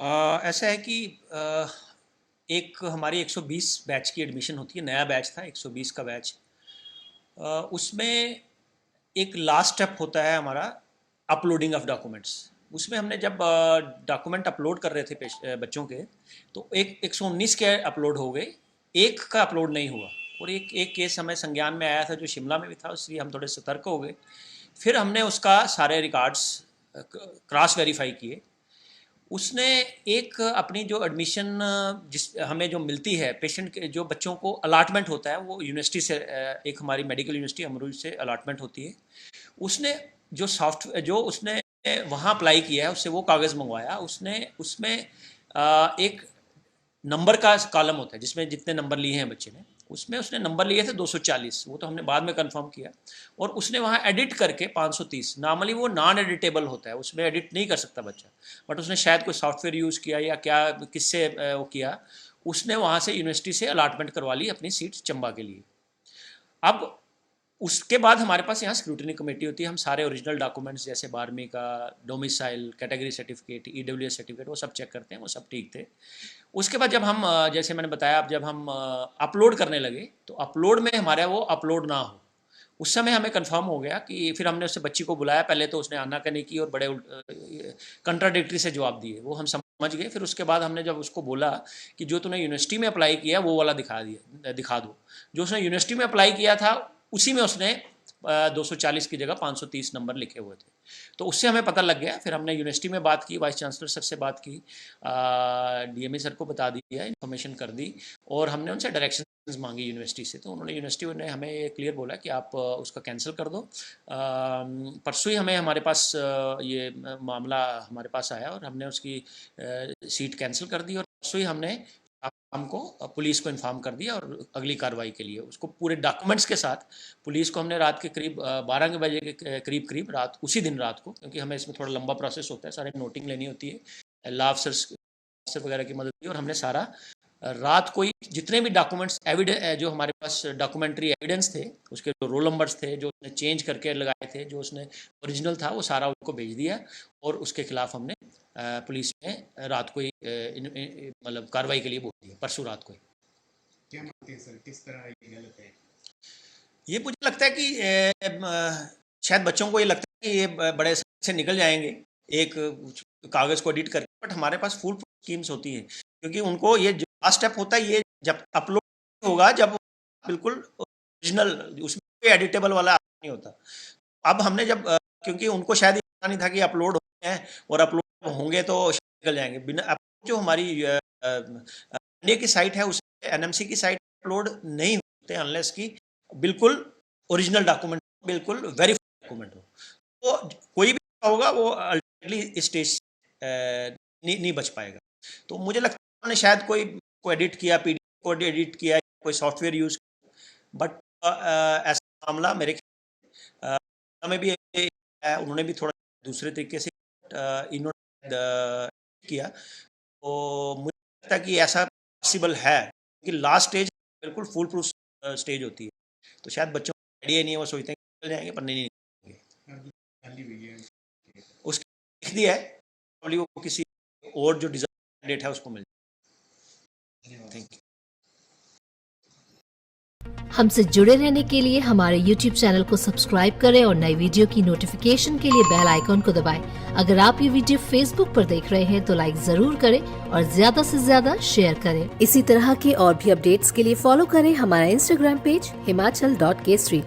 ऐसा है कि एक हमारी 120 बैच की एडमिशन होती है, नया बैच था 120 का बैच। उसमें एक लास्ट स्टेप होता है हमारा अपलोडिंग ऑफ डॉक्यूमेंट्स। उसमें हमने जब डॉक्यूमेंट अपलोड कर रहे थे बच्चों के, तो एक 119 के अपलोड हो गए, एक का अपलोड नहीं हुआ। और एक एक केस हमें संज्ञान में आया था जो शिमला में भी था, इसलिए हम थोड़े सतर्क हो गए। फिर हमने उसका सारे रिकॉर्ड्स क्रॉस वेरीफाई किए। उसने एक अपनी जो एडमिशन जिस हमें जो मिलती है पेशेंट के, जो बच्चों को अलाटमेंट होता है वो यूनिवर्सिटी से, एक हमारी मेडिकल यूनिवर्सिटी अमरूज से अलाटमेंट होती है। उसने जो सॉफ्टवेयर जो उसने वहाँ अप्लाई किया है, उससे वो कागज़ मंगवाया उसने। उसमें एक नंबर का कॉलम होता है जिसमें जितने नंबर लिए हैं बच्चे ने, उसमें उसने नंबर लिए थे 240, वो तो हमने बाद में कंफर्म किया। और उसने वहाँ एडिट करके 530, नॉर्मली वो नॉन एडिटेबल होता है, उसमें एडिट नहीं कर सकता बच्चा, बट उसने शायद कोई सॉफ्टवेयर यूज़ किया या क्या किससे वो किया, उसने वहाँ से यूनिवर्सिटी से अलाटमेंट करवा ली अपनी सीट चंबा के लिए। अब उसके बाद हमारे पास यहाँ स्क्रूटनी कमेटी होती है। हम सारे ओरिजिनल डॉक्यूमेंट्स जैसे 12वीं का domicile, category certificate, EWS certificate, वो सब चेक करते हैं, वो सब ठीक थे। उसके बाद जब हम जैसे मैंने बताया, अब जब हम अपलोड करने लगे तो अपलोड में हमारा वो अपलोड ना हो, उस समय हमें कंफर्म हो गया कि फिर हमने उससे बच्ची को बुलाया। पहले तो उसने आनाकानी की और बड़े कंट्राडिक्टरी से जवाब दिए, वो हम समझ गए। फिर उसके बाद हमने जब उसको बोला कि जो तूने यूनिवर्सिटी में अप्लाई किया वो वाला दिखा दो, जो उसने यूनिवर्सिटी में अप्लाई किया था उसी में उसने 240 की जगह 530 नंबर लिखे हुए थे। तो उससे हमें पता लग गया। फिर हमने यूनिवर्सिटी में बात की, वाइस चांसलर सर से बात की, डीएमए सर को बता दिया, इन्फॉर्मेशन कर दी, और हमने उनसे डायरेक्शंस मांगी यूनिवर्सिटी से। तो उन्होंने यूनिवर्सिटी ने हमें ये क्लियर बोला कि आप उसका कैंसिल कर दो। परसों ही हमें हमारे पास ये मामला हमारे पास आया और हमने उसकी सीट कैंसिल कर दी। और परसों ही हमने हमको पुलिस को इन्फॉर्म कर दिया और अगली कार्रवाई के लिए उसको पूरे डॉक्यूमेंट्स के साथ पुलिस को हमने रात के करीब 12 बजे के करीब रात, उसी दिन रात को, क्योंकि हमें इसमें थोड़ा लंबा प्रोसेस होता है, सारे नोटिंग लेनी होती है, लॉ अफसर वगैरह की मदद ली, और हमने सारा रात को ही जितने भी डॉक्यूमेंट्स एविडेंस जो हमारे पास डॉक्यूमेंट्री एविडेंस थे, उसके जो रोल नंबर्स थे जो उसने चेंज करके लगाए थे, जो उसने ओरिजिनल था, वो सारा उनको भेज दिया। और उसके खिलाफ हमने पुलिस में रात को ही मतलब कार्रवाई के लिए बोल दिया, परसों रात को ही। क्या मानते हैं सर, किस तरह ये गलत है? ये मुझे लगता है कि शायद बच्चों को ये लगता है कि ये बड़े से निकल जाएंगे एक कागज़ को एडिट करके, बट हमारे पास फुल स्कीम्स होती हैं, क्योंकि उनको ये जो लास्ट स्टेप होता है ये जब अपलोड होगा, जब बिल्कुल ओरिजिनल, उसमें कोई एडिटेबल वाला नहीं होता। अब हमने जब क्योंकि उनको शायद ये पता नहीं था कि अपलोड होते हैं और अपलोड होंगे तो निकल जाएंगे बिना जो हमारी इंडिया की साइट है, उस एनएमसी की साइट अपलोड नहीं होते अनलेस की बिल्कुल ओरिजिनल डॉक्यूमेंट, बिल्कुल वेरीफाइड डॉक्यूमेंट हो। तो कोई भी होगा वो अल्टीमेटली स्टेज नहीं बच पाएगा। तो मुझे लगता है उन्होंने शायद कोई एडिट किया, पीडीएफ को एडिट किया, कोई सॉफ्टवेयर यूज, बट ऐसा मामला मेरे में भी है, उन्होंने भी थोड़ा दूसरे तरीके से इन्होंने किया। तो मुझे लगता है कि ऐसा पॉसिबल है कि लास्ट स्टेज बिल्कुल फुल प्रूफ स्टेज होती है। तो शायद बच्चों को आइडिया नहीं है, वो सोचते हैं निकल जाएंगे, पर नहीं निकलेंगे। उसकी लिख दिया है, वो किसी और जो डिजर्व कैंडिडेट है उसको मिल जाए। Thank you. हमसे जुड़े रहने के लिए हमारे YouTube चैनल को सब्सक्राइब करें और नई वीडियो की नोटिफिकेशन के लिए बेल आइकॉन को दबाएं। अगर आप ये वीडियो Facebook पर देख रहे हैं तो लाइक जरूर करें और ज्यादा से ज्यादा शेयर करें। इसी तरह के और भी अपडेट्स के लिए फॉलो करें हमारा Instagram पेज himachal.kesri।